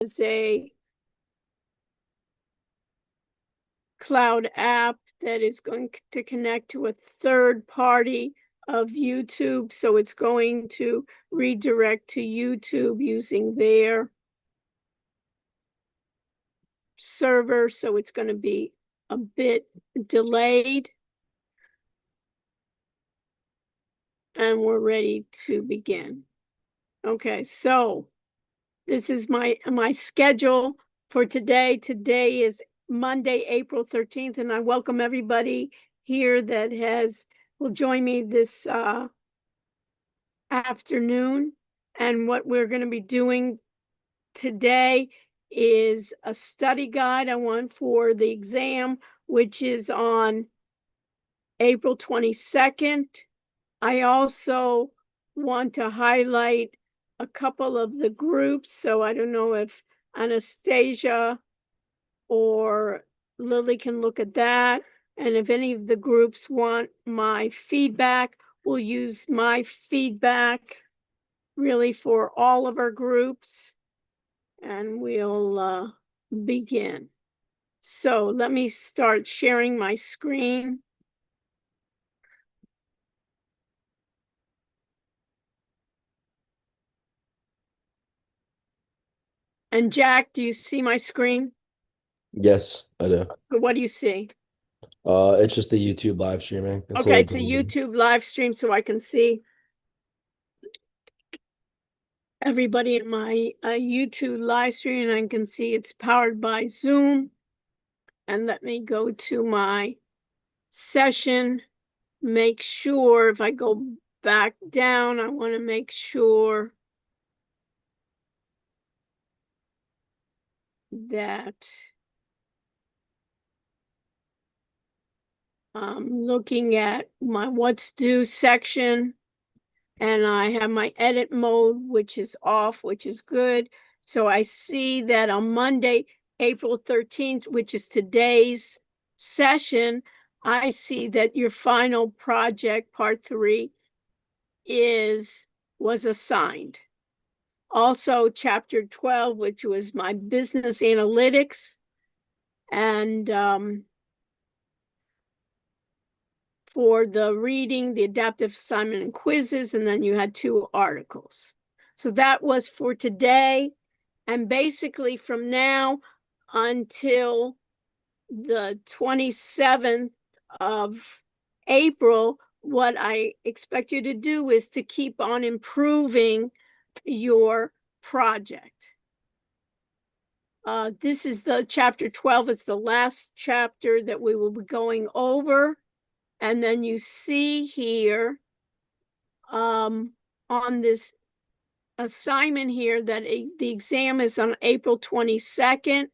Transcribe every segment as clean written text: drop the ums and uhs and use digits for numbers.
is a cloud app that is going to connect to a third party of YouTube. So it's going to redirect to YouTube using their server. So it's going to be a bit delayed. And we're ready to begin. Okay, so this is my schedule for today. Today is Monday, April 13th, and I welcome everybody here that will join me this afternoon. And what we're going to be doing today is a study guide I want for the exam, which is on April 22nd. I also want to highlight a couple of the groups. So I don't know if Anastasia or Lily can look at that. And if any of the groups want my feedback, we'll use my feedback really for all of our groups. And we'll begin. So let me start sharing my screen. And Jack, do you see my screen? Yes, I do. What do you see? It's just the YouTube live streaming. It's a Okay, little it's a blurry. YouTube live stream so I can see everybody in my YouTube live stream, and I can see it's powered by Zoom. And let me go to my session, make sure if I go back down, I want to make sure that I'm looking at my what's due section. And I have my edit mode, which is off, which is good. So I see that on Monday, April 13th, which is today's session, I see that your final project, part 3, was assigned. Also, chapter 12, which was my business analytics, and for the reading, the adaptive assignment and quizzes, and then you had 2 articles. So that was for today. And basically from now until the 27th of April, what I expect you to do is to keep on improving your project. This is the chapter 12. It's the last chapter that we will be going over. And then you see here on this assignment here that the exam is on April 22nd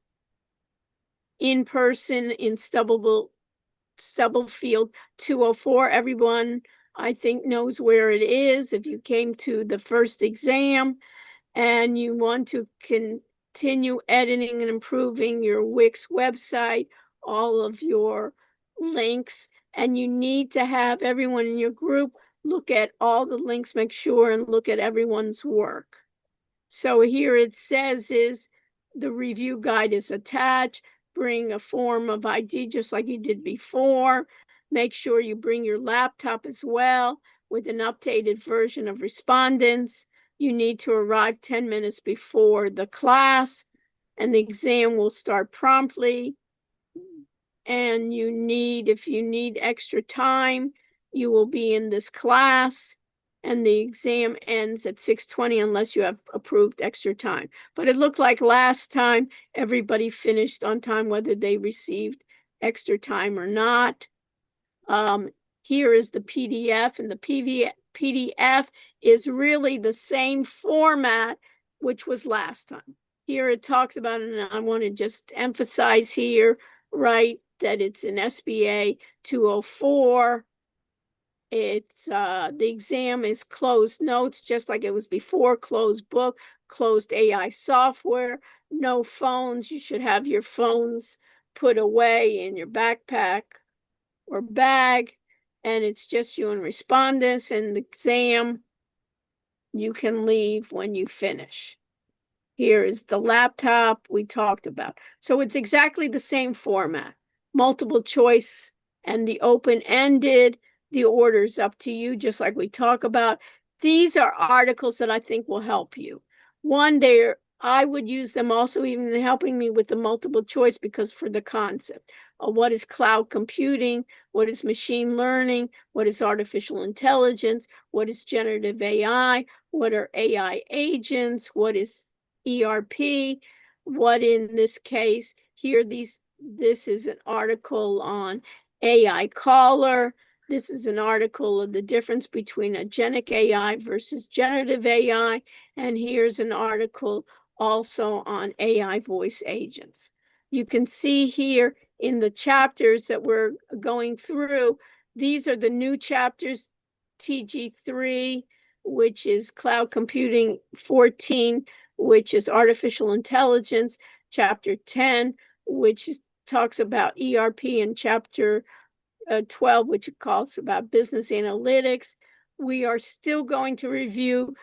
in person in Stubblefield 204. Everyone, I think, knows where it is. If you came to the first exam and you want to continue editing and improving your Wix website, all of your links, and you need to have everyone in your group look at all the links, make sure and look at everyone's work. So here it says is the review guide is attached. Bring a form of ID just like you did before. Make sure you bring your laptop as well with an updated version of respondents. You need to arrive 10 minutes before the class, and the exam will start promptly. And if you need extra time, you will be in this class, and the exam ends at 6:20 unless you have approved extra time. But it looked like last time everybody finished on time, whether they received extra time or not. Here is the PDF, and the PDF is really the same format, which was last time. Here it talks about it, and I want to just emphasize here, right, that it's an SBA 204. It's the exam is closed notes, just like it was before, closed book, closed AI software, no phones. You should have your phones put away in your backpack or bag, and it's just you and respondents, and the exam you can leave when you finish. Here is the laptop we talked about. So it's exactly the same format. Multiple choice and the open-ended, the order's up to you, just like we talk about. These are articles that I think will help you. One, I would use them also even in helping me with the multiple choice because for the concept of what is cloud computing, what is machine learning, what is artificial intelligence, what is generative AI, what are AI agents, what is ERP, what in this case here, this is an article on AI caller. This is an article of the difference between agentic AI versus generative AI. And here's an article also on AI voice agents. You can see here in the chapters that we're going through, these are the new chapters, TG3, which is cloud computing, 14, which is artificial intelligence, chapter 10, which talks about ERP, and chapter 12, which calls about business analytics. We are still going to review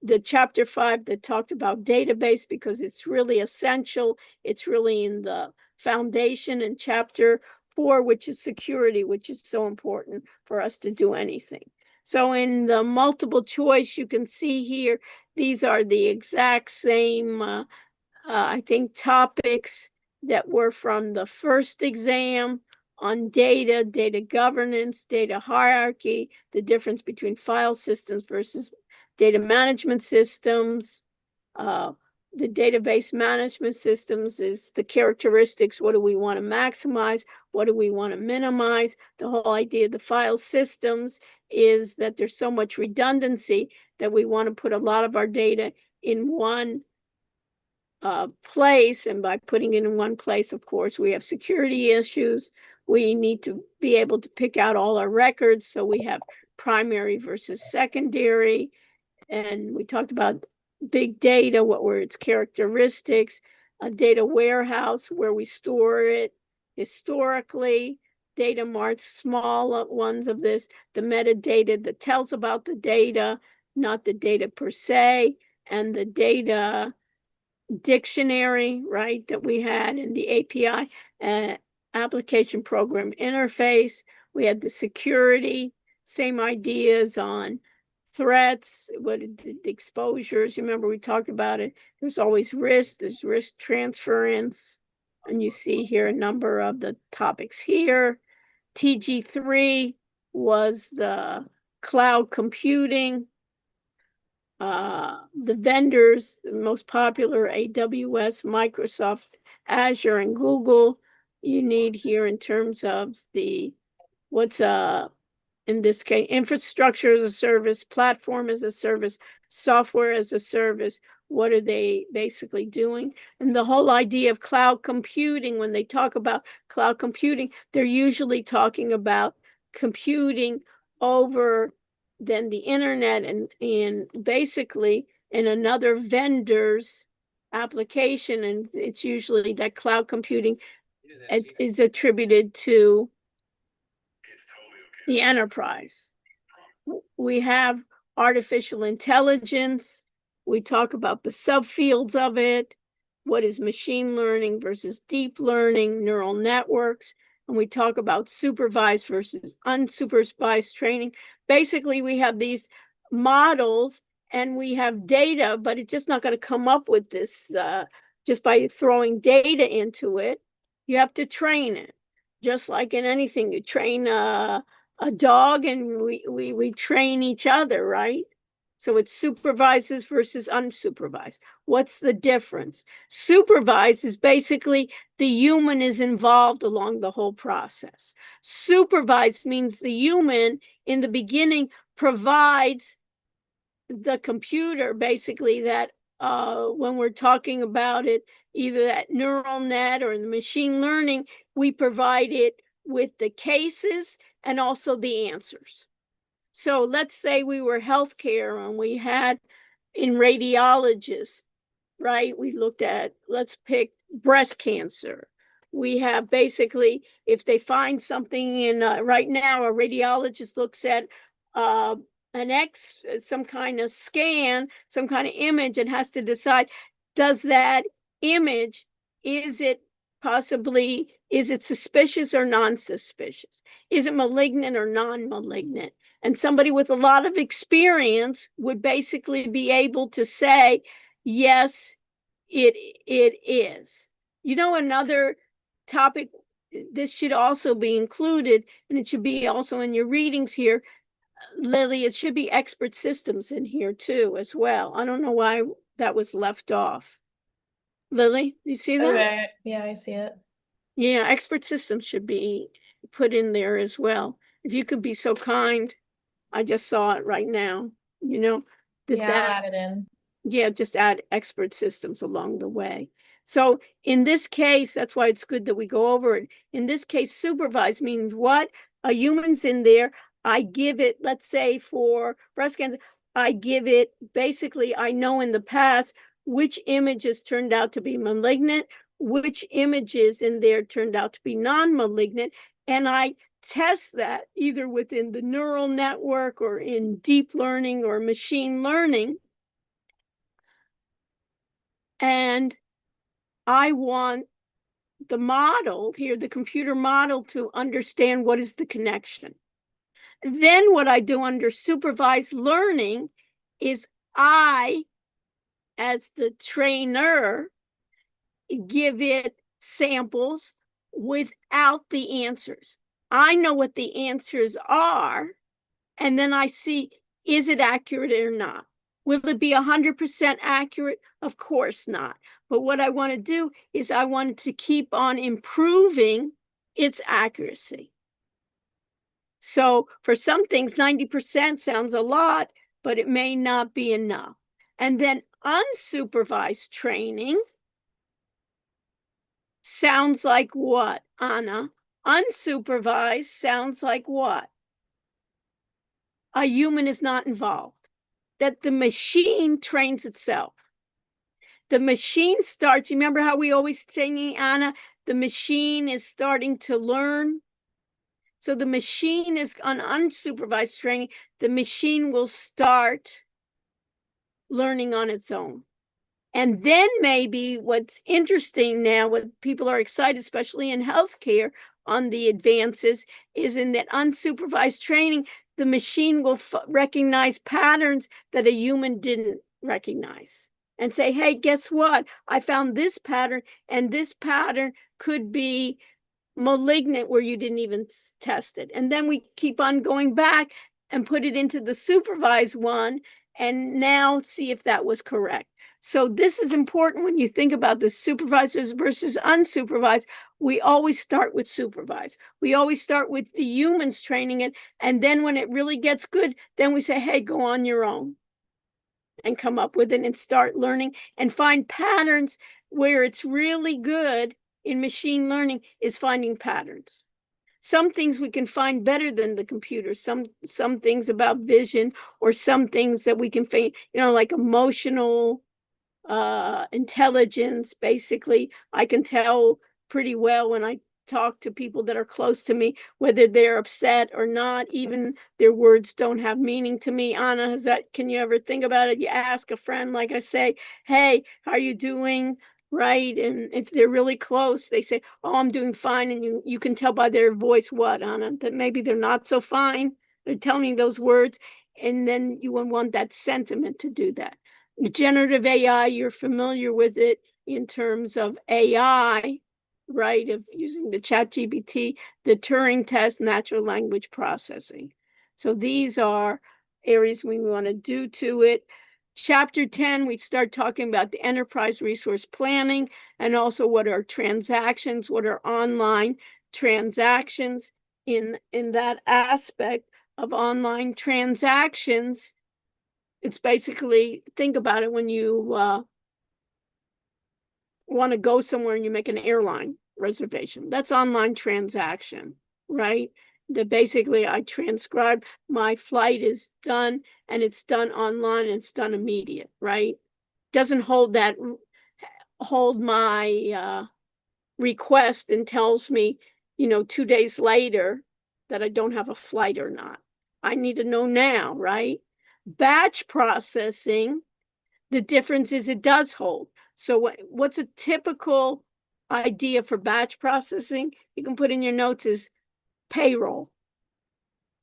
the chapter 5 that talked about database because it's really essential. It's really in the foundation, and chapter 4, which is security, which is so important for us to do anything. So in the multiple choice, you can see here, these are the exact same, I think, topics that were from the first exam on data, data governance, data hierarchy, the difference between file systems versus data management systems. The database management systems is the characteristics. What do we want to maximize? What do we want to minimize? The whole idea of the file systems is that there's so much redundancy that we want to put a lot of our data in one place. And by putting it in one place, of course, we have security issues. We need to be able to pick out all our records. So we have primary versus secondary. And we talked about big data, what were its characteristics, a data warehouse where we store it historically, data marts, small ones of this, the metadata that tells about the data, not the data per se, and the data dictionary, right, that we had in the API application program interface. We had the security, same ideas on threats, what the exposures. You remember we talked about it. There's always risk, there's risk transference. And you see here a number of the topics here. TG3 was the cloud computing. The vendors, the most popular, AWS, Microsoft, Azure, and Google. You need here in terms of the what's in this case, infrastructure as a service, platform as a service, software as a service. What are they basically doing? And the whole idea of cloud computing, when they talk about cloud computing, they're usually talking about computing over then the internet and basically in another vendor's application. And it's usually that cloud computing is attributed to the enterprise. We have artificial intelligence. We talk about the subfields of it. What is machine learning versus deep learning, neural networks. And we talk about supervised versus unsupervised training. Basically, we have these models and we have data, but it's just not going to come up with this just by throwing data into it. You have to train it. Just like in anything, you train a dog and we train each other, right? So it's supervised versus unsupervised. What's the difference? Supervised is basically the human is involved along the whole process. Supervised means the human in the beginning provides the computer, basically, that when we're talking about it, either that neural net or the machine learning, we provide it with the cases and also the answers. So let's say we were healthcare and we had in radiologists, right? We looked at, let's pick breast cancer. We have basically, if they find something in, right now, a radiologist looks at some kind of scan, some kind of image, and has to decide, does that image, is it suspicious or non-suspicious? Is it malignant or non-malignant? And somebody with a lot of experience would basically be able to say, yes, it is. Another topic, this should also be included, and it should be also in your readings here, Lily, it should be expert systems in here too as well. I don't know why that was left off. Lily, you see that? Okay, yeah, I see it. Yeah, expert systems should be put in there as well. If you could be so kind, I just saw it right now, Yeah, I'll add it in. Yeah, just add expert systems along the way. So in this case, that's why it's good that we go over it. In this case, supervised means what? A human's in there. I give it, let's say for breast cancer, I give it, basically, I know in the past which images turned out to be malignant, which images in there turned out to be non-malignant, and I test that either within the neural network or in deep learning or machine learning. And I want the model here, the computer model, to understand what is the connection. Then what I do under supervised learning is I, as the trainer, give it samples without the answers. I know what the answers are, and then I see, is it accurate or not? Will it be 100% accurate? Of course not. But what I want to do is I want to keep on improving its accuracy. So for some things, 90% sounds a lot, but it may not be enough. And then unsupervised training sounds like what, Anna? Unsupervised sounds like what? A human is not involved, that the machine trains itself. The machine starts, remember how we always say, Anna, the machine is starting to learn. So the machine is on unsupervised training. The machine will start learning on its own. And then maybe what's interesting now, what people are excited, especially in healthcare, on the advances, is in that unsupervised training, the machine will recognize patterns that a human didn't recognize and say, hey, guess what? I found this pattern, and this pattern could be malignant where you didn't even test it. And then we keep on going back and put it into the supervised one and now see if that was correct. So this is important when you think about the supervisors versus unsupervised. We always start with supervised. We always start with the humans training it. And then when it really gets good, then we say, hey, go on your own and come up with it and start learning and find patterns. Where it's really good in machine learning is finding patterns. Some things we can find better than the computer. Some things about vision, or some things that we can find, like emotional intelligence. Basically, I can tell pretty well when I talk to people that are close to me, whether they're upset or not. Even their words don't have meaning to me. Anna, can you ever think about it? You ask a friend, like I say, hey, how are you doing? Right? And if they're really close, they say, oh, I'm doing fine. And you can tell by their voice, what, Anna, that maybe they're not so fine. They're telling you those words. And then you want that sentiment to do that. Generative AI, you're familiar with it in terms of AI, right? Of using the ChatGPT, the Turing test, natural language processing. So these are areas we want to do to it. Chapter 10, we start talking about the enterprise resource planning, and also what are transactions, what are online transactions. In that aspect of online transactions, it's basically, think about it, when you want to go somewhere and you make an airline reservation. That's online transaction, right? That basically I transcribe, my flight is done, and it's done online, and it's done immediate, right? Doesn't hold my request and tells me, 2 days later that I don't have a flight or not. I need to know now, right? Batch processing, the difference is it does hold. So what's a typical idea for batch processing? You can put in your notes is payroll,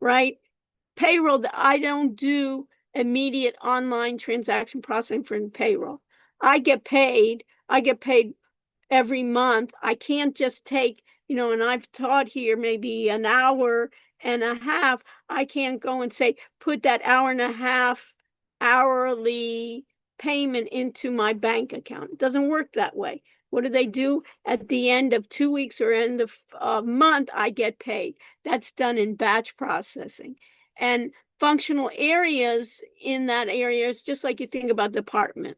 right? Payroll, I don't do immediate online transaction processing for payroll. I get paid every month. I can't just take, and I've taught here maybe an hour and a half. I can't go and say, put that hour and a half hourly payment into my bank account. It doesn't work that way. What do they do? At the end of 2 weeks or end of a month, I get paid. That's done in batch processing. And functional areas in that area is just like you think about department.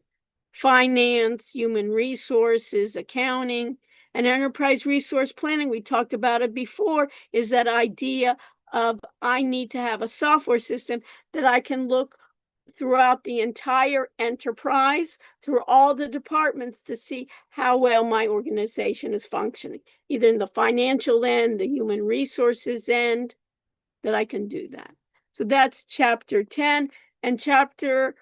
Finance, human resources, accounting, and enterprise resource planning. We talked about it before, is that idea of I need to have a software system that I can look throughout the entire enterprise, through all the departments to see how well my organization is functioning, either in the financial end, the human resources end, that I can do that. So that's chapter 10, and chapter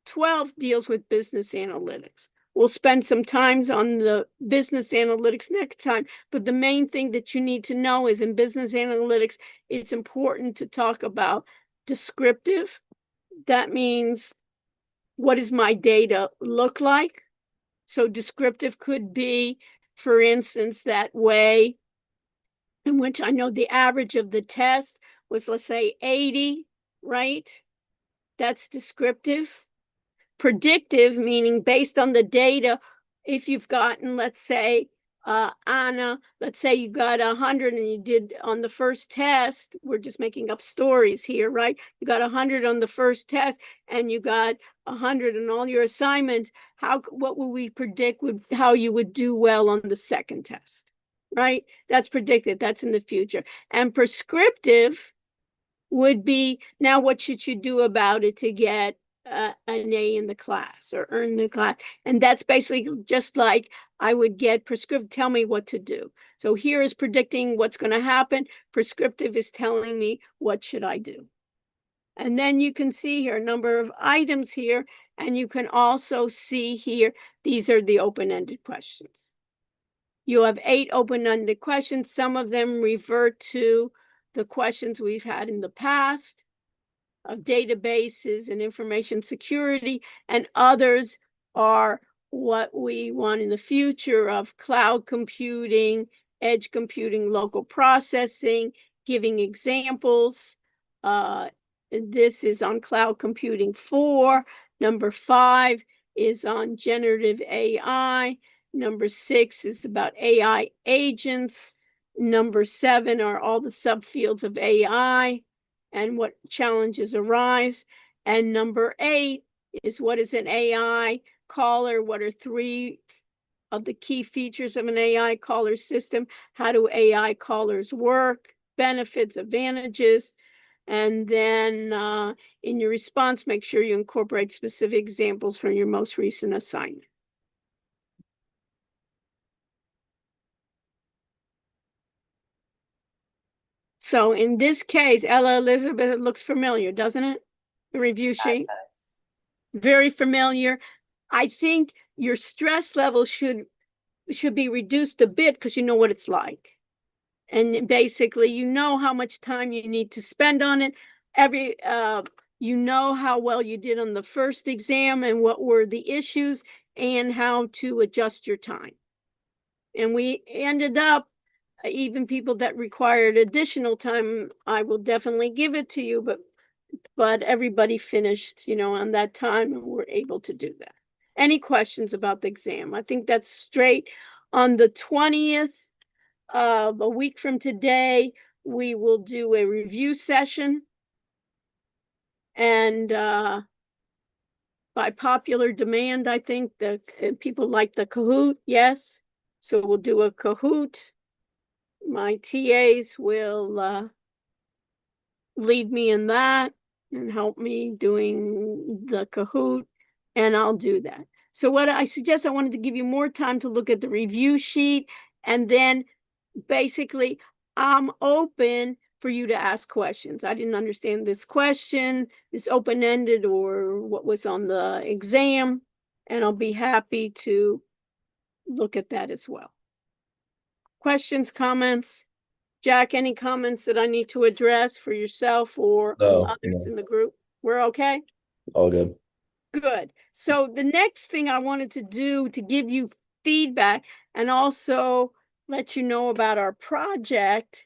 12 deals with business analytics. We'll spend some time on the business analytics next time, but the main thing that you need to know is in business analytics, it's important to talk about descriptive. That means, what does my data look like? So descriptive could be, for instance, that way in which I know the average of the test was, let's say, 80, right? That's descriptive. Predictive, meaning based on the data, if you've gotten, let's say, Anna, let's say you got 100 and you did on the first test, we're just making up stories here, right? You got 100 on the first test and you got 100 on all your assignments. What would we predict how you would do well on the second test, right? That's predicted, that's in the future. And prescriptive would be, now what should you do about it to get an A in the class or earn the class? And that's basically just like I would get prescriptive, tell me what to do. So here is predicting what's going to happen. Prescriptive is telling me what should I do. And then you can see here a number of items here, and you can also see here, these are the open-ended questions. You have 8 open-ended questions. Some of them revert to the questions we've had in the past of databases and information security, and others are what we want in the future of cloud computing, edge computing, local processing, giving examples. This is on cloud computing 4. Number 5 is on generative AI. Number 6 is about AI agents. Number 7 are all the subfields of AI and what challenges arise. And number 8 is, what is an AI caller? What are 3 of the key features of an AI caller system? How do AI callers work? Benefits, advantages. And then in your response, make sure you incorporate specific examples from your most recent assignment. So in this case, Ella Elizabeth, it looks familiar, doesn't it? The review sheet. Very familiar. I think your stress level should be reduced a bit because you know what it's like. And basically, you know how much time you need to spend on it. You know how well you did on the first exam and what were the issues and how to adjust your time. And we ended up, even people that required additional time, I will definitely give it to you, but everybody finished, on that time, and we're able to do that. Any questions about the exam? I think that's straight. On the 20th of a week from today, we will do a review session. And by popular demand, I think the people like the Kahoot, yes. So we'll do a Kahoot. My TAs will lead me in that and help me doing the Kahoot, and I'll do that. So what I suggest, I wanted to give you more time to look at the review sheet, and then basically I'm open for you to ask questions. I didn't understand this question, this open-ended, or what was on the exam, and I'll be happy to look at that as well. Questions, comments? Jack, any comments that I need to address for yourself or No, others no. in the group? We're okay? All good. Good. So the next thing I wanted to do to give you feedback and also let you know about our project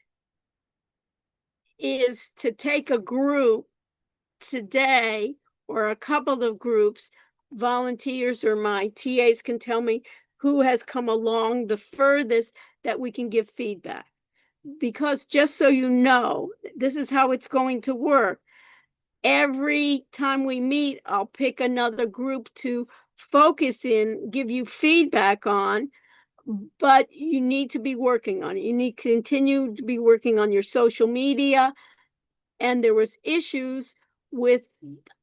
is to take a group today or a couple of groups, volunteers or my TAs can tell me who has come along the furthest that we can give feedback. Because just so you know, this is how it's going to work. Every time we meet, I'll pick another group to focus in, give you feedback on, but you need to be working on it. You need to continue to be working on your social media. And there was issues with,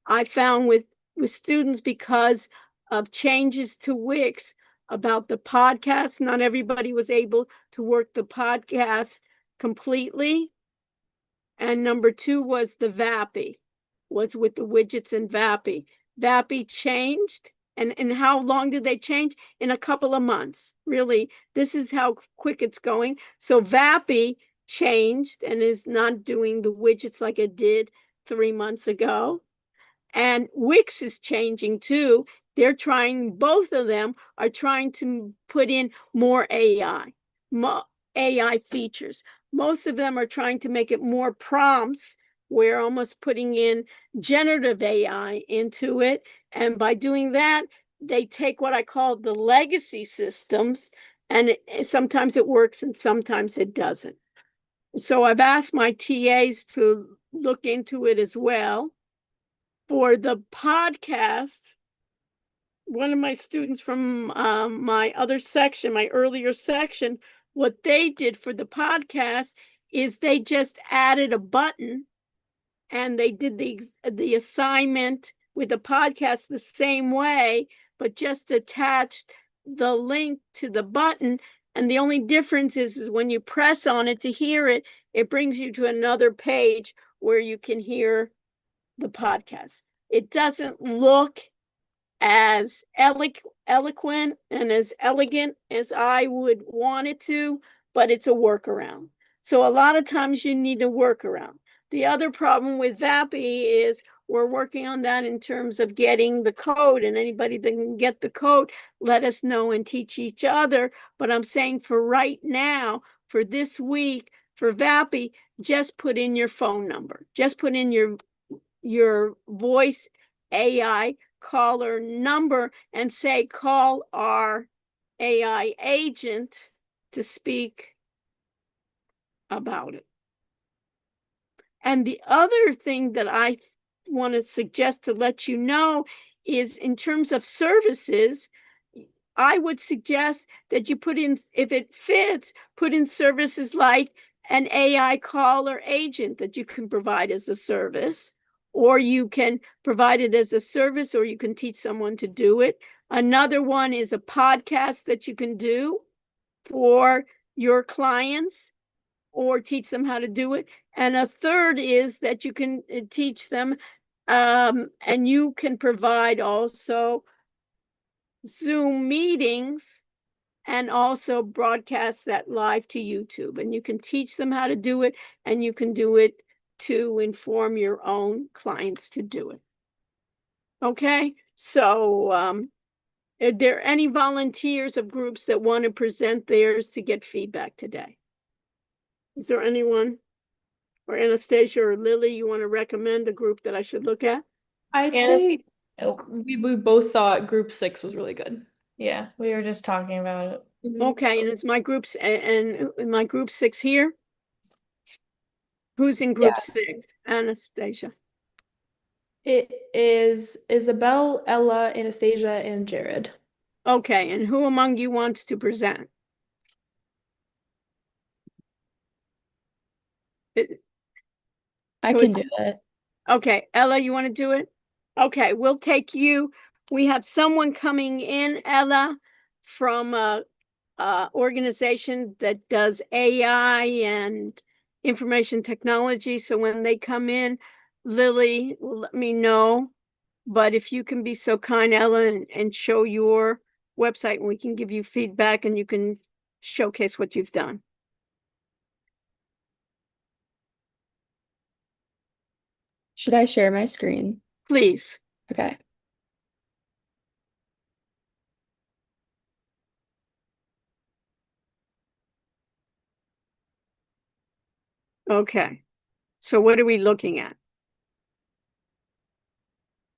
I found with students because of changes to Wix about the podcast. Not everybody was able to work the podcast completely. And number two was the VAPI, was with the widgets and VAPI. VAPI changed. And how long did they change? In a couple of months. Really, this is how quick it's going. So VAPI changed and is not doing the widgets like it did 3 months ago. And Wix is changing too. They're trying, both of them are trying to put in more AI features. Most of them are trying to make it more prompts. We're almost putting in generative AI into it. And by doing that, they take what I call the legacy systems, and sometimes it works and sometimes it doesn't. So I've asked my TAs to look into it as well. For the podcast, one of my students from my other section, my earlier section, what they did for the podcast is they just added a button and they did the assignment with the podcast the same way, but just attached the link to the button. And the only difference is when you press on it to hear it, it brings you to another page where you can hear the podcast. It doesn't look as eloquent and as elegant as I would want it to, but it's a workaround. So a lot of times you need a workaround. The other problem with VAPI is we're working on that in terms of getting the code, and anybody that can get the code, let us know and teach each other. But I'm saying for right now, for this week, for VAPI, just put in your phone number. Just put in your voice AI caller number and say, call our AI agent to speak about it. And the other thing that I want to suggest to let you know is in terms of services, I would suggest that you put in, if it fits, put in services like an AI caller agent that you can provide as a service, or you can provide it as a service, or you can teach someone to do it. Another one is a podcast that you can do for your clients or teach them how to do it. And a third is that you can teach them and you can provide also Zoom meetings and also broadcast that live to YouTube. And you can teach them how to do it, and you can do it to inform your own clients to do it. Okay, so are there any volunteers of groups that want to present theirs to get feedback today? Is there anyone, or Anastasia or Lily, you want to recommend a group that I should look at? I'd say we both thought group 6 was really good. Yeah, we were just talking about it. Okay, and it's my groups and my group 6 here. Who's in group 6? Anastasia. It is Isabel, Ella, Anastasia, and Jared. Okay, and who among you wants to present? I can do it. Okay, Ella, you want to do it? Okay, we'll take you. We have someone coming in, Ella, from a organization that does AI and information technology. So when they come in, Lily will let me know But if you can be so kind, Ellen, and show your website, and we can give you feedback and you can showcase what you've done. Should I share my screen? Please. Okay. Okay. So what are we looking at?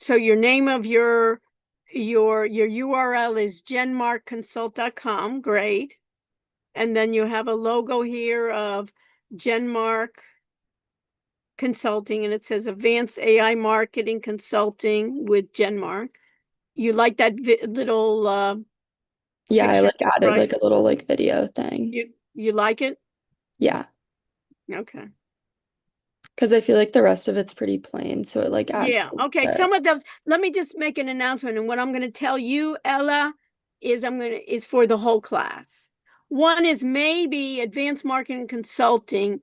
So your name of your URL is genmarkconsult.com. Great. And then you have a logo here of Genmark Consulting, and it says Advanced AI Marketing Consulting with Genmark. You like that little Yeah, I picture, like added right? like a little like video thing. You like it? Yeah, Okay. because I feel like the rest of it's pretty plain, so it like adds Yeah, a little okay. bit. Some of those, let me just make an announcement, and what I'm gonna tell you, Ella, is for the whole class. One is maybe advanced marketing consulting,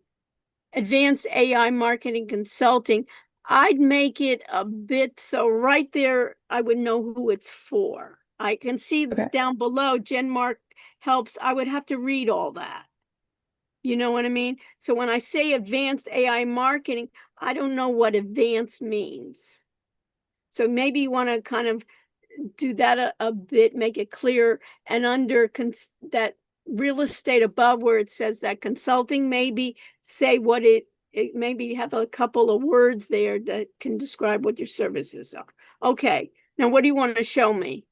advanced AI marketing consulting. I'd make it a bit so right there, I would know who it's for. I can see Okay. down below, Genmark helps. I would have to read all that. You know what I mean? So when I say advanced AI marketing, I don't know what advanced means. So maybe you want to kind of do that a bit, make it clear, and under that real estate above where it says that consulting, maybe say what it maybe have a couple of words there that can describe what your services are. Okay, now what do you want to show me?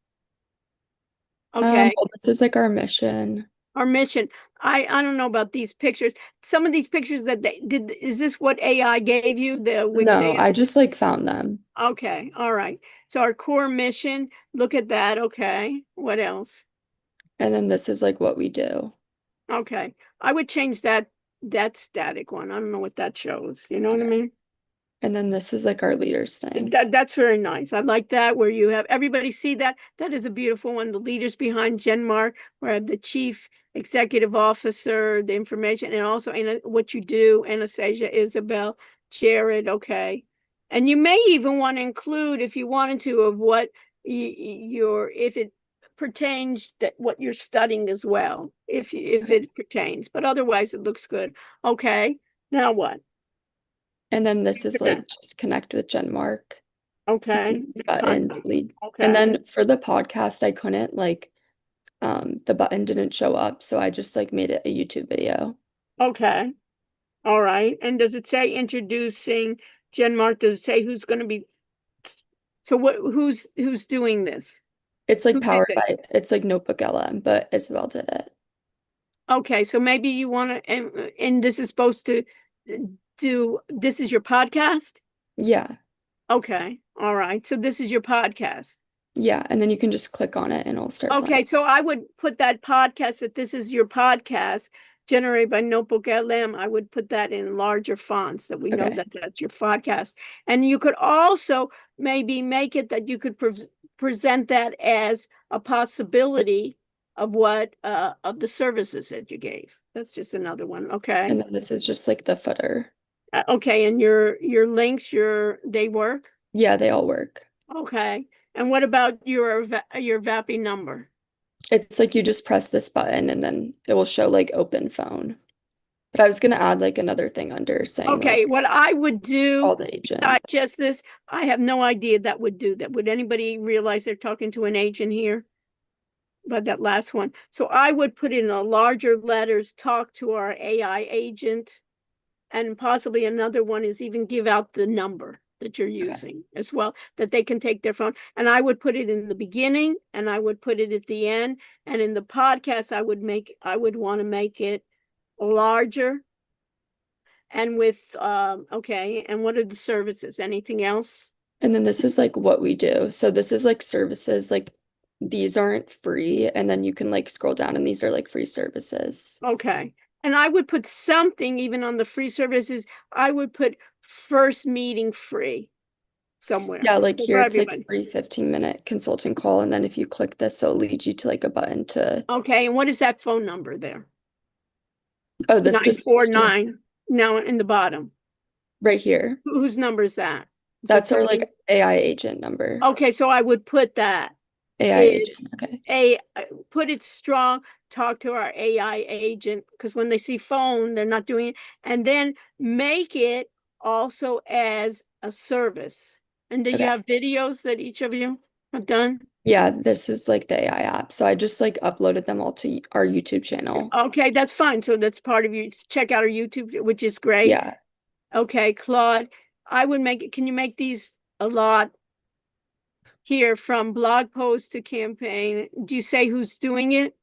Okay, Well, this is like our mission. our mission. I don't know about these pictures. Some of these pictures that they did, is this what AI gave you? The Wix No, AI? I just like found them. Okay, all right. So our core mission, look at that. Okay, what else? And then this is like what we do. Okay, I would change that static one. I don't know what that shows. You know what I Okay. mean? And then this is like our leaders thing. That's very nice. I like that where you have everybody see that. That is a beautiful one. The leaders behind Genmark, where I have the chief executive officer, the information, and also what you do, Anastasia, Isabel, Jared. Okay, and you may even want to include, if you wanted to, of what if it pertains that what you're studying as well, if Okay. it pertains. But otherwise, it looks good. Okay, now what? And then this is Okay. like just connect with Genmark. Okay. These buttons lead. Okay. And then for the podcast, I couldn't like the button didn't show up, so I just like made it a YouTube video. Okay. All right. And does it say introducing Genmark? Does it say who's going to be? So who's doing this? It's Who like did powered it? by it's like Notebook LM, but Isabel did it. Okay. So maybe you want to, and this is supposed to this is your podcast? Yeah. Okay. All right. So this is your podcast. Yeah. And then you can just click on it and it'll start Okay, playing. so I would put that podcast, that this is your podcast generated by Notebook LM. I would put that in larger fonts that we know Okay. that that's your podcast. And you could also maybe make it that you could present that as a possibility of what of the services that you gave. That's just another one. Okay. And then this is just like the footer. Okay, and your links, they work? Yeah, they all work. Okay. And what about your VAPI number? It's like you just press this button and then it will show like open phone. But I was gonna add like another thing under saying like Okay, what I would do, call the agent. just this, I have no idea that would do that. Would anybody realize they're talking to an agent here? But that last one. So I would put in a larger letters, talk to our AI agent. And possibly another one is even give out the number that you're using as well, that they can take their phone. And I would put it in the beginning and I would put it at the end. And in the podcast, I would want to make it larger. And with okay, and what are the services? Anything else? And then this is like what we do. So this is like services, like these aren't free. And then you can like scroll down and these are like free services. Okay. And I would put something even on the free services. I would put first meeting free somewhere. Yeah, like for here it's like a everybody. free 15-minute consulting call. And then if you click this, it'll lead you to like a button to, Okay, and what is that phone number there? oh, this just 949. Now in the bottom. right here. Whose number is that? That's our tell like me- AI agent number. Okay, so I would put that. AI It- agent. Okay. Put it strong, talk to our AI agent, because when they see phone, they're not doing it. And then make it also as a service. And do you Okay. have videos that each of you have done? Yeah, this is like the AI app. So I just like uploaded them all to our YouTube channel. Okay, that's fine. So that's part of you. Check out our YouTube, which is great. Yeah. Okay, Claude, I would make it. Can you make these a lot here from blog post to campaign? Do you say who's doing it?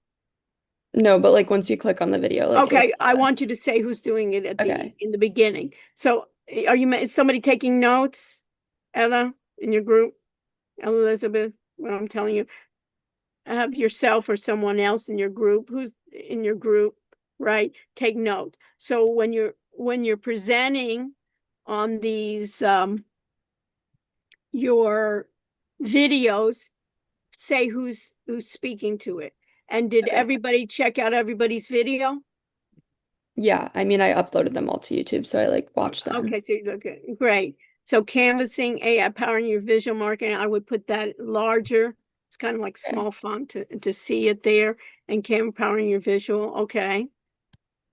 No, but like once you click on the video, like you'll Okay, see I this. want you to say who's doing it at Okay. in the beginning. So is somebody taking notes? Ella, in your group? Elizabeth, what I'm telling you, have yourself or someone else in your group who's in your group, right? Take note. So when you're presenting on these your videos, say who's speaking to it. And did Okay. everybody check out everybody's video? Yeah, I mean I uploaded them all to YouTube, so I like watched them. Okay, so okay, great. So canvassing AI powering your visual marketing, I would put that larger. It's kind of like Okay. small font to see it there, and Canva powering your visual. Okay,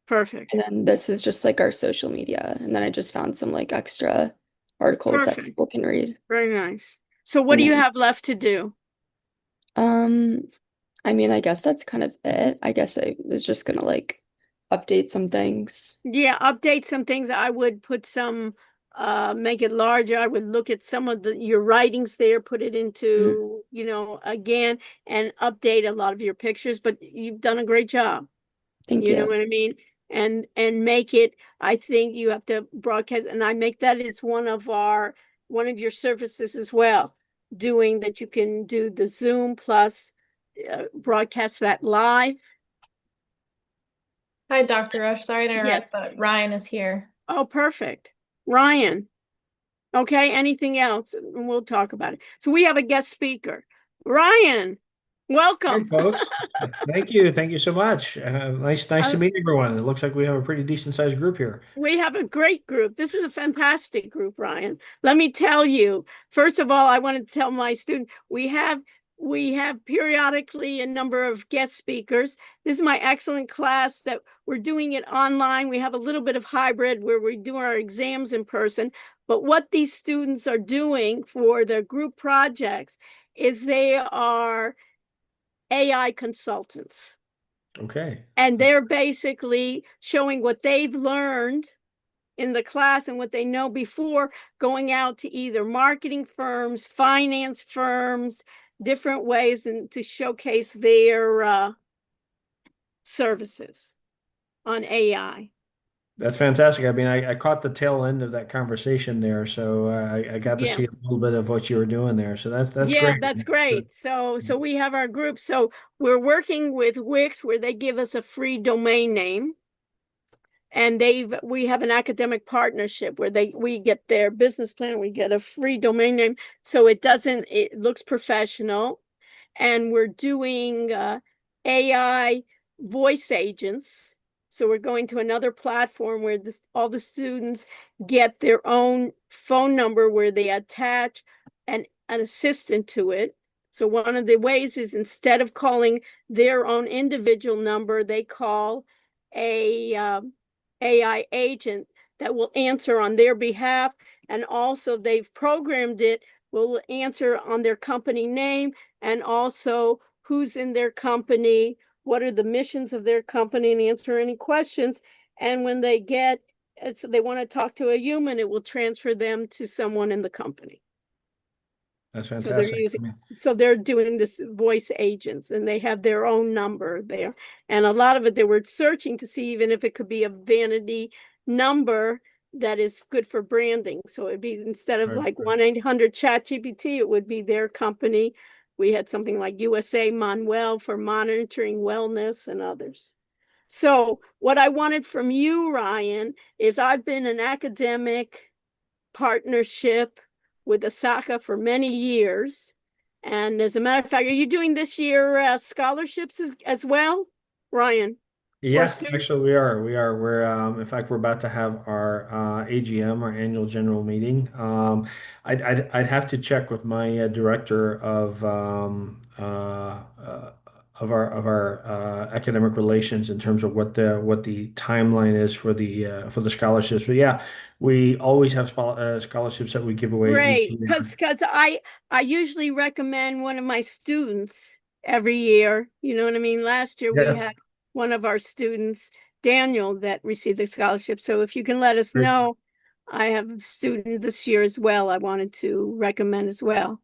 perfect. And then this is just like our social media. And then I just found some like extra articles that Perfect. people can read. Very nice. So what And do you then, have left to do? I mean, I guess that's kind of it. I guess I was just gonna like update some things. Yeah, update some things. I would put some, make it larger. I would look at some of your writings there, put it into, again, and update a lot of your pictures, but you've done a great job. Thank You know you. what I mean? And make it, I think you have to broadcast, and I make that as one of your services as well, doing that. You can do the Zoom plus broadcast that live. Hi, Dr. Rush. Sorry to interrupt, Yes. but Ryan is here. Oh, perfect. Ryan. Okay, anything else? And we'll talk about it. So we have a guest speaker. Ryan, Hey, welcome. folks. Thank you. Thank you so much. Nice Uh, to meet everyone. It looks like we have a pretty decent sized group here. We have a great group. This is a fantastic group, Ryan. Let me tell you, first of all, I want to tell my students, we have periodically a number of guest speakers. This is my excellent class that we're doing it online. We have a little bit of hybrid where we do our exams in person. But what these students are doing for their group projects is they are AI consultants. Okay. And they're basically showing what they've learned in the class and what they know before going out to either marketing firms, finance firms, different ways, and to showcase their services on AI. That's fantastic. I mean, I caught the tail end of that conversation there, so I got to Yeah. see a little bit of what you were doing there. So that's Yeah, great. that's great. So we have our group. So we're working with Wix where they give us a free domain name. And we have an academic partnership where we get their business plan, we get a free domain name. So it looks professional. And we're doing AI voice agents. So we're going to another platform where all the students get their own phone number where they attach an assistant to it. So one of the ways is instead of calling their own individual number, they call a AI agent that will answer on their behalf. And also they've programmed it, will answer on their company name and also who's in their company, what are the missions of their company, and answer any questions. And when they want to talk to a human, it will transfer them to someone in the company. That's So they're fantastic. they're doing this voice agents and they have their own number there. And a lot of it, they were searching to see even if it could be a vanity number that is good for branding. So it'd be instead of Right, like right. 1-800 chat GPT, it would be their company. We had something like USA Manuel for monitoring wellness and others. So what I wanted from you, Ryan, is I've been an academic partnership with Osaka for many years. And as a matter of fact, are you doing this year scholarships as well, Ryan? or Yeah, student? actually, we are. In fact, we're about to have our AGM, our annual general meeting. I'd have to check with my director of our academic relations in terms of what the timeline is for the scholarships. But yeah, we always have scholarships that we give away each Great, year. because I usually recommend one of my students every year. You know what I mean? Last year we Yeah, had one of our students, Daniel, that received the scholarship. So if you can let us great. know, I have a student this year as well. I wanted to recommend as well.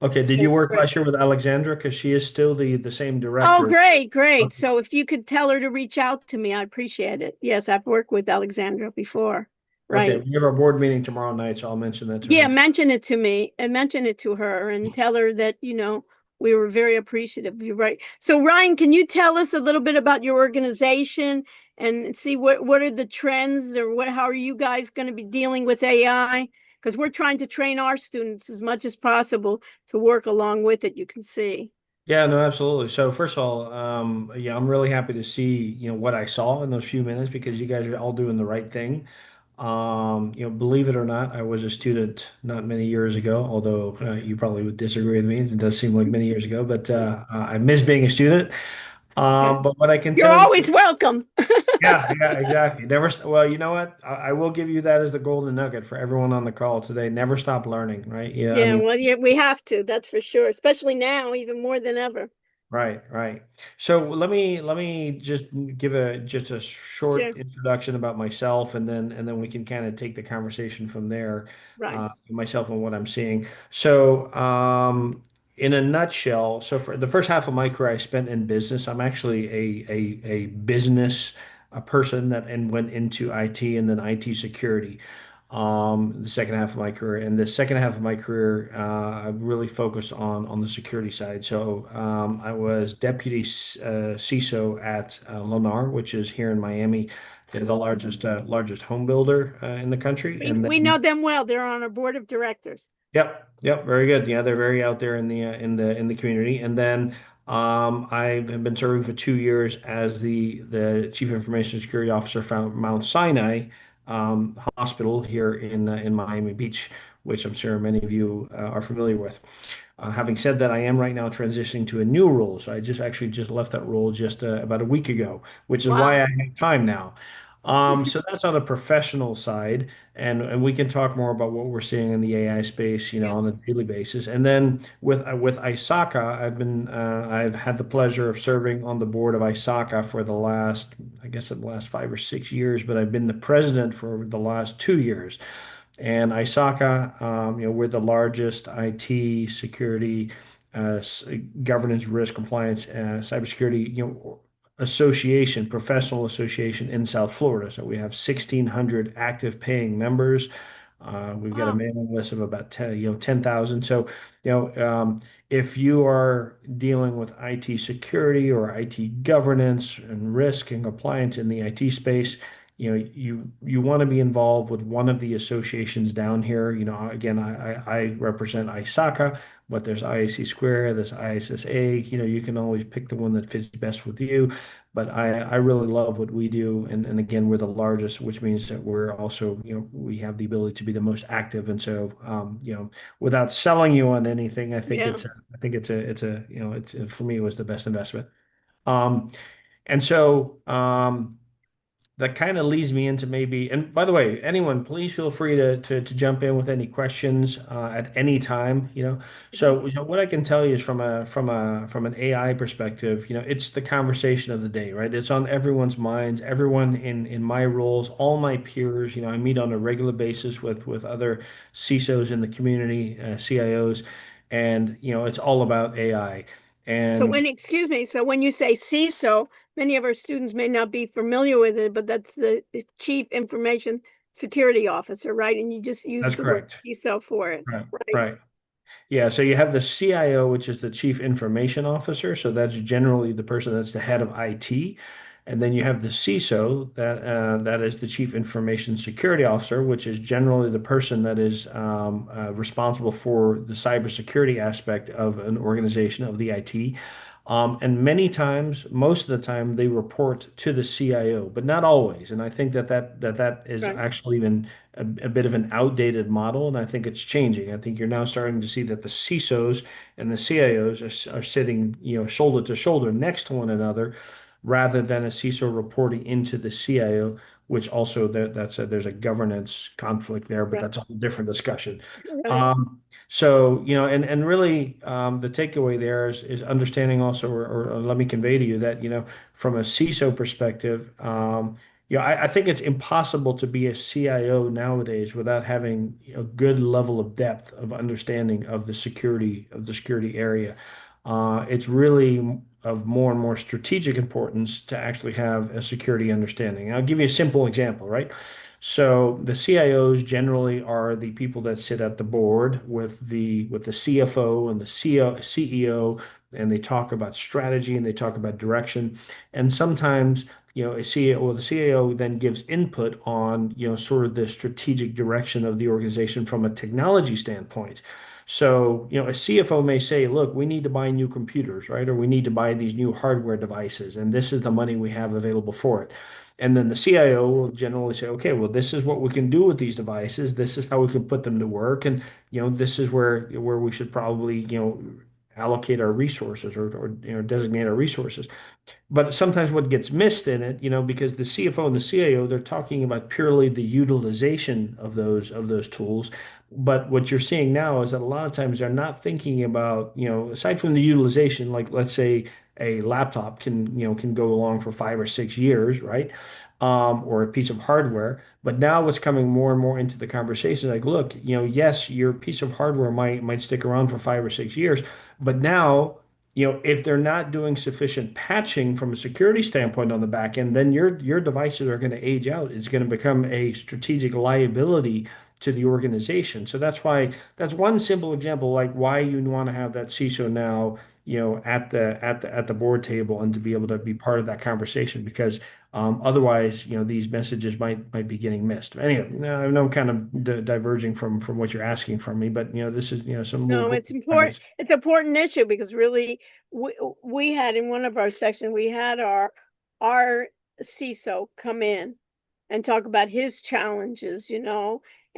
Okay, did So you work great. last year with Alexandra? Because she is still the same Oh, director. great, great. So if you could tell her to reach out to me, I appreciate it. Yes, I've worked with Alexandra before. Okay, Right. we have our board meeting tomorrow night, so I'll mention that to Yeah, her. mention it to me and mention it to her and tell her that, we were very appreciative. You're right. So Ryan, can you tell us a little bit about your organization and see what are the trends or how are you guys going to be dealing with AI? Because we're trying to train our students as much as possible to work along with it, you can see. Yeah, no, absolutely. So first of all, yeah, I'm really happy to see, what I saw in those few minutes because you guys are all doing the right thing. Believe it or not, I was a student not many years ago, although you probably would disagree with me. It does seem like many years ago, but I miss being a student. But what I can You're tell you, always welcome. yeah, yeah, exactly. Well, you know what? I will give you that as the golden nugget for everyone on the call today. Never stop learning, right? Yeah, I Yeah, mean, well, yeah, we have to, that's for sure, especially now, even more than ever. right, right. So let me just give a Sure, short introduction about myself, and then we can kind of take the conversation from there. right. Myself and what I'm seeing. So in a nutshell, so for the first half of my career, I spent in business. I'm actually a business a person that and went into IT and then IT security. The second half of my career. And the second half of my career, I really focused on the security side. So I was deputy CISO at Lennar, which is here in Miami, the largest home builder in the country. We And we then know them well. They're on our board of directors. yep, yep, very good. Yeah, they're very out there in the community. And then I've been serving for 2 years as the Chief Information Security Officer for Mount Sinai Hospital here in Miami Beach, which I'm sure many of you are familiar with. Having said that, I am right now transitioning to a new role. So I just left that role just about a week ago, which is why Wow. I have time now. So that's on the professional side, and we can talk more about what we're seeing in the AI space, Yeah. on a daily basis. And then with ISACA, I've had the pleasure of serving on the board of ISACA for I guess, the last 5 or 6 years, but I've been the president for the last 2 years. And ISACA, we're the largest IT security, governance, risk, compliance, cybersecurity, association, professional association in South Florida. So we have 1,600 active paying members. We've got a Oh, mailing list of about 10,000. So, if you are dealing with IT security or IT governance and risk and compliance in the IT space, you want to be involved with one of the associations down here. Again, I represent ISACA, but there's IAC Square, there's ISSA. You can always pick the one that fits best with you. But I really love what we do, and again, we're the largest, which means that we're also, we have the ability to be the most active. And so, without selling you on anything, yeah. I think it's for me, it was the best investment. Um, and so, that kind of leads me into maybe, and by the way, anyone, please feel free to jump in with any questions at any time. Mhm. So, what I can tell you is from an AI perspective, it's the conversation of the day, right? It's on everyone's minds, everyone in my roles, all my peers. I meet on a regular basis with other CISOs in the community, CIOs, and it's all about AI. So And excuse me, so when you say CISO, many of our students may not be familiar with it, but that's the Chief Information Security Officer, right? And you just use that's the word correct. CISO for it, Right. right? Right. Yeah, so you have the CIO, which is the Chief Information Officer. So that's generally the person that's the head of IT. And then you have the CISO, that is the Chief Information Security Officer, which is generally the person that is responsible for the cybersecurity aspect of an organization of the IT. And many times, most of the time, they report to the CIO, but not always. And I think that is Right. actually even a bit of an outdated model, and I think it's changing. I think you're now starting to see that the CISOs and the CIOs are sitting, shoulder to shoulder next to one another, rather than a CISO reporting into the CIO, which also there's a governance conflict there, but Right. that's a whole different discussion. Right. Um, so, and really, the takeaway there is understanding also, or let me convey to you that, from a CISO perspective, I think it's impossible to be a CIO nowadays without having a good level of depth of understanding of the security area. It's really of more and more strategic importance to actually have a security understanding. I'll give you a simple example, right? So the CIOs generally are the people that sit at the board with the CFO and the CEO, and they talk about strategy and they talk about direction. And sometimes, a CEO or the CIO then gives input on, sort of the strategic direction of the organization from a technology standpoint. So, a CFO may say, look, we need to buy new computers, right? Or we need to buy these new hardware devices, and this is the money we have available for it. And then the CIO will generally say, okay, well, this is what we can do with these devices. This is how we can put them to work. And, this is where we should probably, allocate our resources or designate our resources. But sometimes what gets missed in it, because the CFO and the CIO, they're talking about purely the utilization of those tools. But what you're seeing now is that a lot of times they're not thinking about, aside from the utilization, like let's say a laptop can go along for 5 or 6 years, right? Or a piece of hardware. But now what's coming more and more into the conversation, like, look, yes, your piece of hardware might stick around for 5 or 6 years, but now if they're not doing sufficient patching from a security standpoint on the back end, then your devices are going to age out. It's going to become a strategic liability to the organization. So that's one simple example, like why you want to have that CISO now, at the board table and to be able to be part of that conversation because otherwise, these messages might be getting missed. Anyway, I know I'm kind of diverging from what you're asking from me, but this is some little No, gold it's important. nuggets. It's an important issue because really we had in one of our sections, we had our CISO come in and talk about his challenges,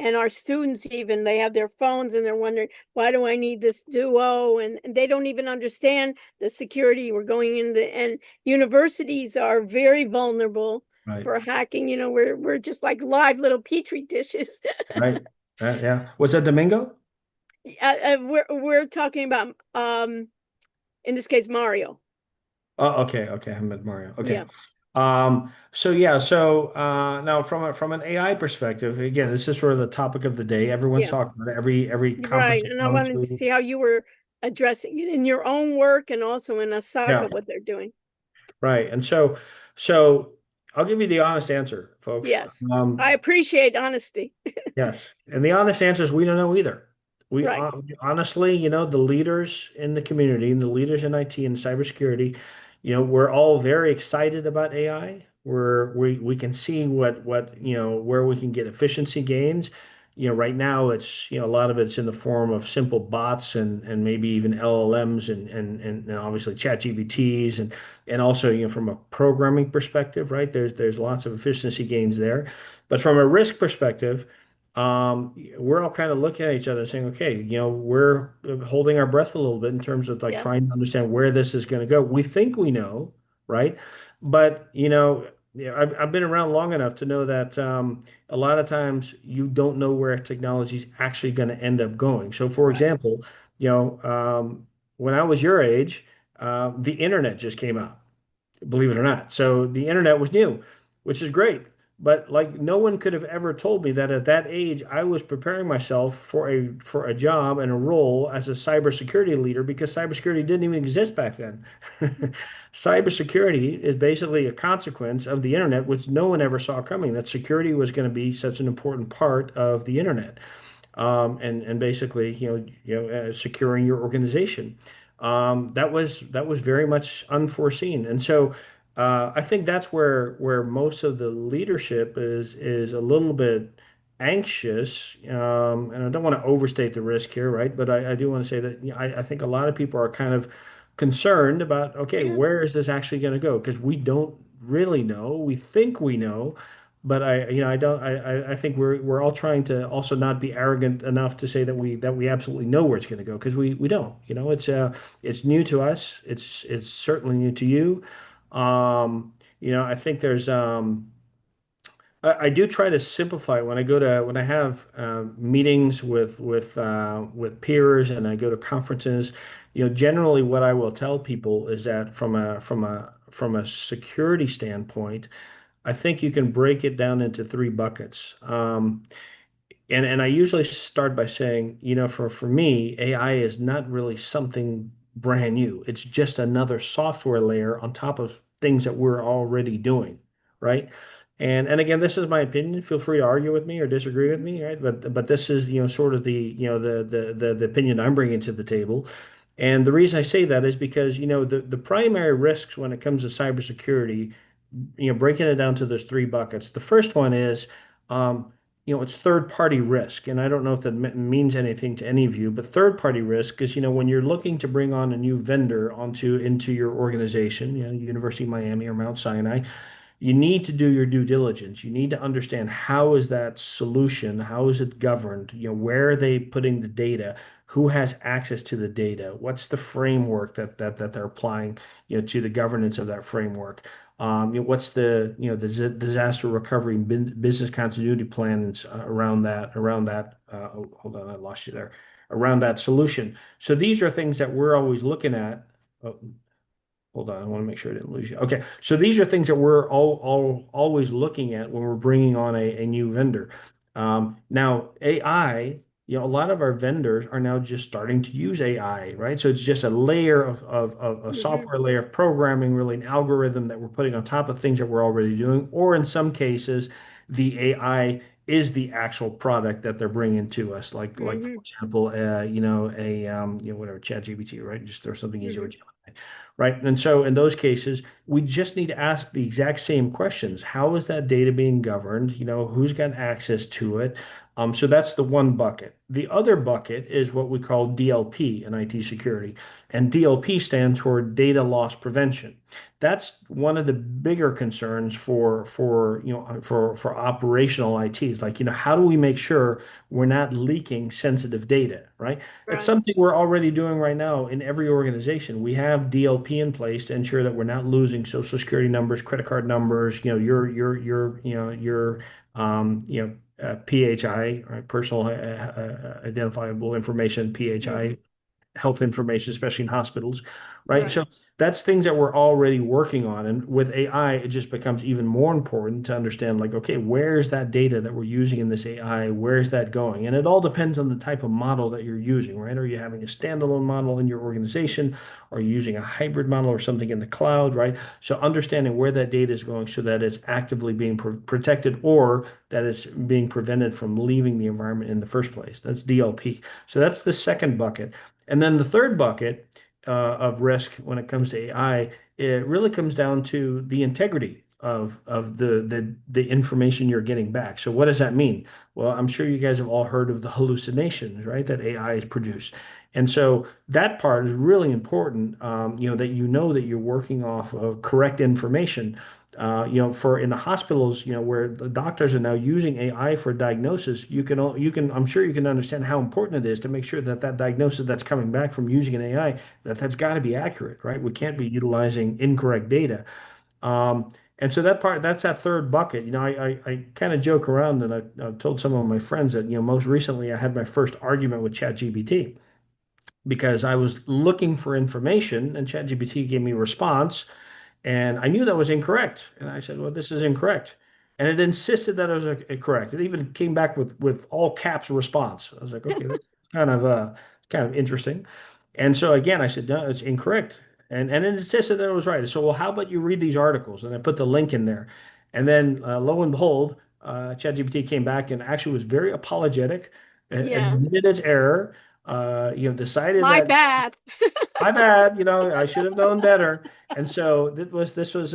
and our students even, they have their phones and they're wondering, why do I need this duo? And they don't even understand the security we're going into, and universities are very vulnerable Right. for hacking. We're just like live little petri dishes. Right. Yeah. Was that Domingo? We're talking about in this case Mario. Oh, okay. Okay. I met Mario. Okay. Yeah, So yeah, so now from an AI perspective, again, this is sort of the topic of the day. Everyone's yeah, talking about it. Every conference right. I And I go wanted to to. see how you were addressing it in your own work and also in Yeah. Osaka, what they're doing. Right. And so I'll give you the honest answer, folks. Yes, I appreciate honesty. Yes. And the honest answer is we don't know either. We Right. honestly, the leaders in the community and the leaders in IT and cybersecurity, we're all very excited about AI. We can see what where we can get efficiency gains. Right now it's a lot of it's in the form of simple bots and maybe even LLMs and obviously chat GPTs and also from a programming perspective, right? There's lots of efficiency gains there. But from a risk perspective, we're all kind of looking at each other saying, okay, we're holding our breath a little bit in terms of like Yeah. trying to understand where this is going to go. We think we know, right? But yeah, I've been around long enough to know that a lot of times you don't know where technology is actually going to end up going. So, for Right. example, when I was your age, the internet just came out, believe it or not. So the internet was new, which is great. But like no one could have ever told me that at that age I was preparing myself for a job and a role as a cybersecurity leader because cybersecurity didn't even exist back then. Cybersecurity is basically a consequence of the internet, which no one ever saw coming, that security was going to be such an important part of the internet. And basically, securing your organization. That was very much unforeseen, and so I think that's where most of the leadership is a little bit anxious, and I don't want to overstate the risk here, right? But I do want to say that I think a lot of people are kind of concerned about, okay, Yeah. where is this actually going to go? Because we don't really know. We think we know, but I don't. I think we're all trying to also not be arrogant enough to say that we absolutely know where it's going to go because we don't. It's new to us. It's certainly new to you. I think there's I do try to simplify when when I have meetings with peers and I go to conferences. Generally what I will tell people is that from a security standpoint, I think you can break it down into three buckets. And I usually start by saying, for me, AI is not really something brand new. It's just another software layer on top of things that we're already doing, right? And again, this is my opinion. Feel free to argue with me or disagree with me, right? But this is, sort of the opinion I'm bringing to the table. And the reason I say that is because, the primary risks when it comes to cybersecurity, breaking it down to those three buckets. The first one is, um, it's third-party risk, and I don't know if that means anything to any of you, but third-party risk is, when you're looking to bring on a new vendor into your organization, University of Miami or Mount Sinai, you need to do your due diligence. You need to understand how is that solution, how is it governed, where are they putting the data, who has access to the data, what's the framework that they're applying, to the governance of that framework. What's the disaster recovery and business continuity plans hold on, I lost you there, around that solution. So these are things that we're always looking at. Oh, hold on, I want to make sure I didn't lose you. Okay, so these are things that we're always looking at when we're bringing on a new vendor. Now, AI, a lot of our vendors are now just starting to use AI, right? So it's just a layer of a Mhm. software layer of programming, really an algorithm that we're putting on top of things that we're already doing, or in some cases, the AI is the actual product that they're bringing to us. Like for Mhm. example, whatever, ChatGPT, right? Just throw something easier with Mhm. Gemini, right? And so in those cases, we just need to ask the exact same questions. How is that data being governed? Who's got access to it? So that's the one bucket. The other bucket is what we call DLP in IT security, and DLP stands for data loss prevention. That's one of the bigger concerns for operational ITs. Like, how do we make sure we're not leaking sensitive data, right? It's Right. something we're already doing right now in every organization. We have DLP in place to ensure that we're not losing social security numbers, credit card numbers, PHI, right? Personal identifiable information, PHI, Mhm. health information, especially in hospitals, right? Right. So that's things that we're already working on. And with AI, it just becomes even more important to understand, like, okay, where's that data that we're using in this AI? Where's that going? And it all depends on the type of model that you're using, right? Are you having a standalone model in your organization? Are you using a hybrid model or something in the cloud, right? So understanding where that data is going so that it's actively being protected or that it's being prevented from leaving the environment in the first place. That's DLP. So that's the second bucket. And then the third bucket of risk when it comes to AI, it really comes down to the integrity of the information you're getting back. So what does that mean? Well, I'm sure you guys have all heard of the hallucinations, right? That AI has produced. And so that part is really important, that that you're working off of correct information. For in the hospitals, where the doctors are now using AI for diagnosis, I'm sure you can understand how important it is to make sure that that diagnosis that's coming back from using an AI, that's got to be accurate, right? We can't be utilizing incorrect data. And so that's that third bucket. I kind of joke around and I've told some of my friends that, most recently I had my first argument with ChatGPT because I was looking for information and ChatGPT gave me a response and I knew that was incorrect. And I said, well, this is incorrect. And it insisted that it was correct. It even came back with all caps response. I was like, okay, that's kind of interesting. And so again, I said, no, it's incorrect. And it insisted that it was right. So, well, how about you read these articles? And I put the link in there. And then lo and behold, ChatGPT came back and actually was very apologetic, Yeah. admitted its error, decided My that bad. my bad, I should have known better. And so this was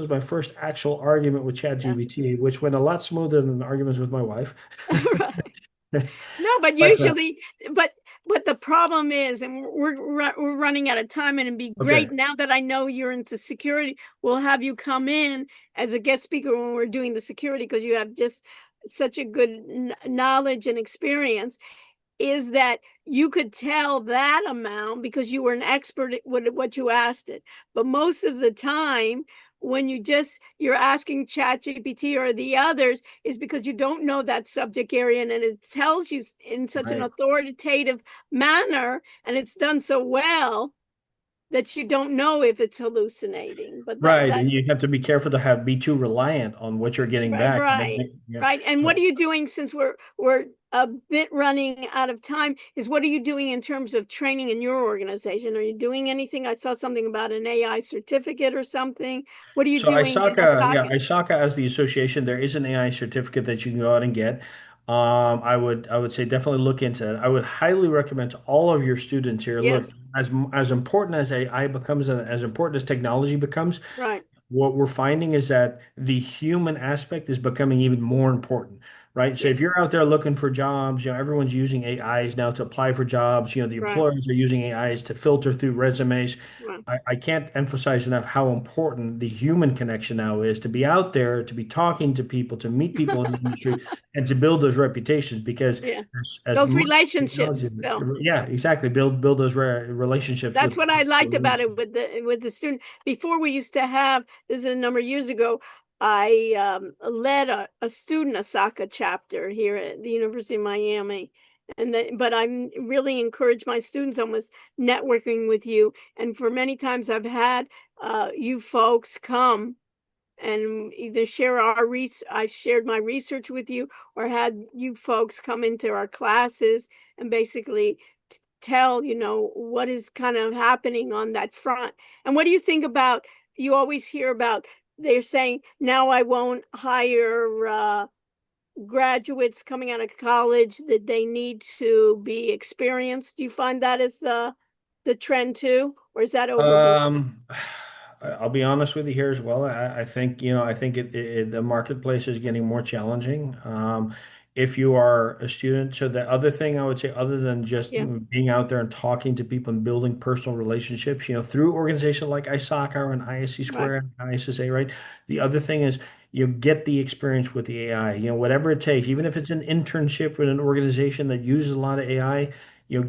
my first actual argument with Yeah. ChatGPT, which went a lot smoother than arguments with my wife. Right. No, but But usually, but But the problem is, and we're running out of time, and it'd be great Okay. now that I know you're into security, we'll have you come in as a guest speaker when we're doing the security, because you have just such a good knowledge and experience. Is that you could tell that amount because you were an expert at what you asked it. But most of the time, when you're asking ChatGPT or the others, is because you don't know that subject area, and it tells you in such an Right. authoritative manner, and it's done so well that you don't know if it's hallucinating. But Right, that and you have to be careful to be too reliant on what you're getting right, back. right, Yeah. right. And what are you doing, since we're a bit running out of time, is what are you doing in terms of training in your organization? Are you doing anything? I saw something about an AI certificate or something. What are you So doing in Yeah, Osaka? ISACA as the association, there is an AI certificate that you can go out and get. I would say definitely look into it. I would highly recommend to all of your students here, look, Yes, as important as AI becomes and as important as technology becomes, right, what we're finding is that the human aspect is becoming even more important, right? So yeah, if you're out there looking for jobs, everyone's using AIs now to apply for jobs. The right, employers are using AIs to filter through resumes. right. I can't emphasize enough how important the human connection now is to be out there, to be talking to people, to meet people in the industry, and to build those reputations. Because Yeah, as those much technology, relationships, Bill. yeah, exactly, build those relationships That's with. what I liked about it with the student. Before, we used to have, this is a number of years ago, I led a student Osaka chapter here at the University of Miami. But I'm really encourage my students almost networking with you. And for many times I've had you folks come and either share I shared my research with you, or had you folks come into our classes and basically tell, what is kind of happening on that front. And what do you think about, you always hear about, they're saying, now I won't hire graduates coming out of college, that they need to be experienced. Do you find that as the trend too, or is that overblown? Um, I'll be honest with you here as well. I think, I think the marketplace is getting more challenging. If you are a student, so the other thing I would say, other than just Yeah, being out there and talking to people and building personal relationships, through organizations like ISACA and ISC right, Square and ISSA, right? The other thing is you get the experience with the AI, whatever it takes, even if it's an internship with an organization that uses a lot of AI,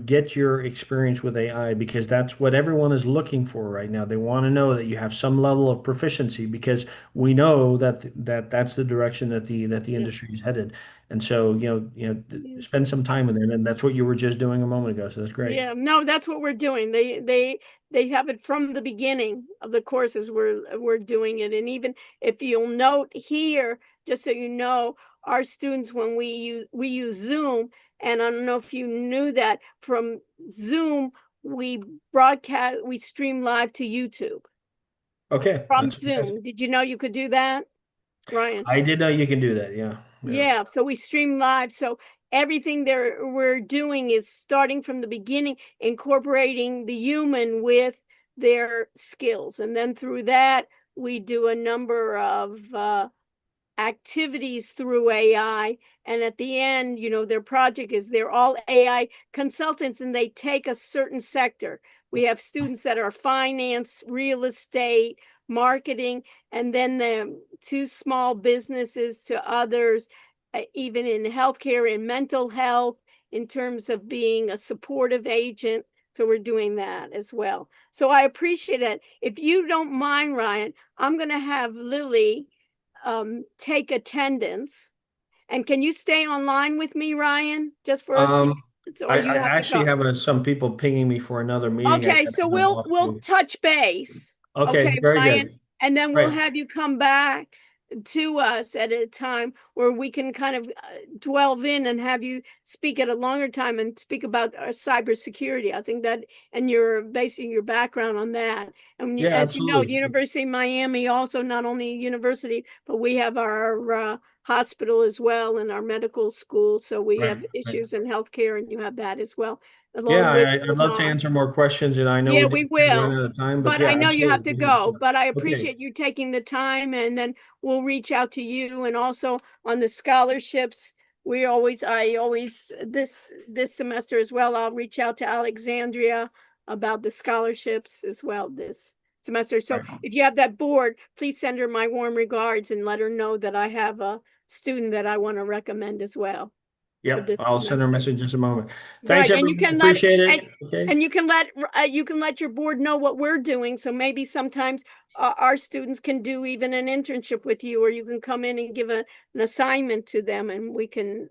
get your experience with AI, because that's what everyone is looking for right now. They want to know that you have some level of proficiency, because we know that's the direction that the yeah, industry is headed. And so, yeah. spend some time with it. And that's what you were just doing a moment ago. So that's great. Yeah, no, that's what we're doing. They have it from the beginning of the courses. We're doing it. And even if you'll note here, just so you know, our students, when we use Zoom, and I don't know if you knew that, from Zoom we stream live to YouTube Okay, from that's okay. Zoom. Did you know you could do that, Ryan? I did know you can do that. Yeah. Yeah. Yeah, so we stream live. So everything we're doing is starting from the beginning, incorporating the human with their skills. And then through that, we do a number of activities through AI. And at the end, their project is, they're all AI consultants, and they take a certain sector. We have students that are finance, real estate, marketing, and then the two small businesses to others, even in healthcare and mental health, in terms of being a supportive agent. So we're doing that as well. So I appreciate it. If you don't mind, Ryan, I'm going to have Lily take attendance. And can you stay online with me, Ryan, just for a few Um, minutes, or I you have to actually go? have some people pinging me for another meeting. I Okay, gotta so jump off we'll to. touch base. Okay, Okay, very Ryan, good. and then we'll Right. have you come back to us at a time where we can kind of delve in and have you speak at a longer time and speak about cybersecurity. I think that, and you're basing your background on that. And Yeah, as you know, absolutely. University of Miami also, not only university, but we have our hospital as well, and our medical school. So we Right, have right. issues in healthcare, and you have that as well, Yeah, along with I'd love to Lamar. answer more questions, and I know Yeah, we we did run will. out of time, but But yeah, I know you have to absolutely. go, but I Okay. appreciate you taking the time, and then we'll reach out to you. And also on the scholarships, I always, this semester as well, I'll reach out to Alexandria about the scholarships as well this semester. So Right. if you have that board, please send her my warm regards and let her know that I have a student that I want to recommend as well. Yep, this I'll send her a semester. message in just a moment. Thanks, Right, and you everyone. can let, Appreciate it. Okay. and you can let your board know what we're doing. So maybe sometimes our students can do even an internship with you, or you can come in and give an assignment to them, and we can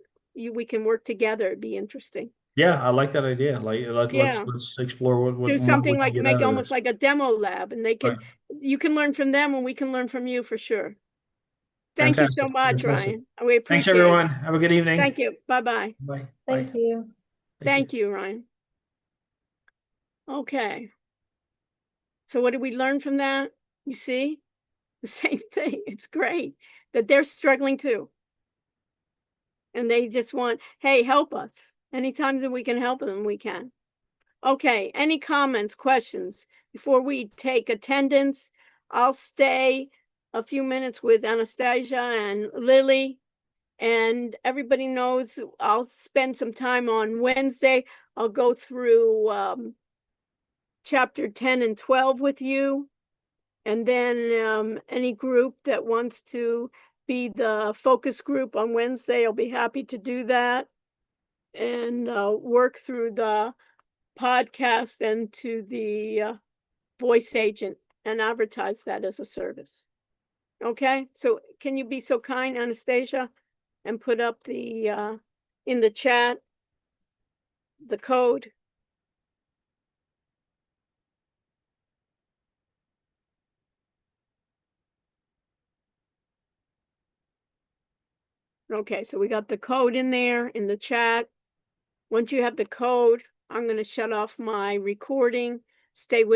work together. It'd be interesting. Yeah, I like that idea. Like, Yeah. let's explore what Do more something we can like get make out of almost this. like a demo lab, and Right. you can learn from them, and we can learn from you for sure. Thank you so Fantastic. much, Fantastic. Ryan. We Thanks, appreciate everyone. it. Have a good evening. Thank you. Bye-bye. Bye. Thank Bye. you. Thank you, Ryan. Okay. So what did we learn from that? You see? The same thing. It's great that they're struggling too. And they just want, hey, help us. Anytime that we can help them, we can. Okay, any comments, questions? Before we take attendance, I'll stay a few minutes with Anastasia and Lily. And everybody knows I'll spend some time on Wednesday. I'll go through chapter 10 and 12 with you. And then any group that wants to be the focus group on Wednesday, I'll be happy to do that and work through the podcast and to the voice agent and advertise that as a service. Okay, so can you be so kind, Anastasia, and put up the in the chat the code? Okay, so we got the code in there in the chat. Once you have the code, I'm going to shut off my recording. Stay with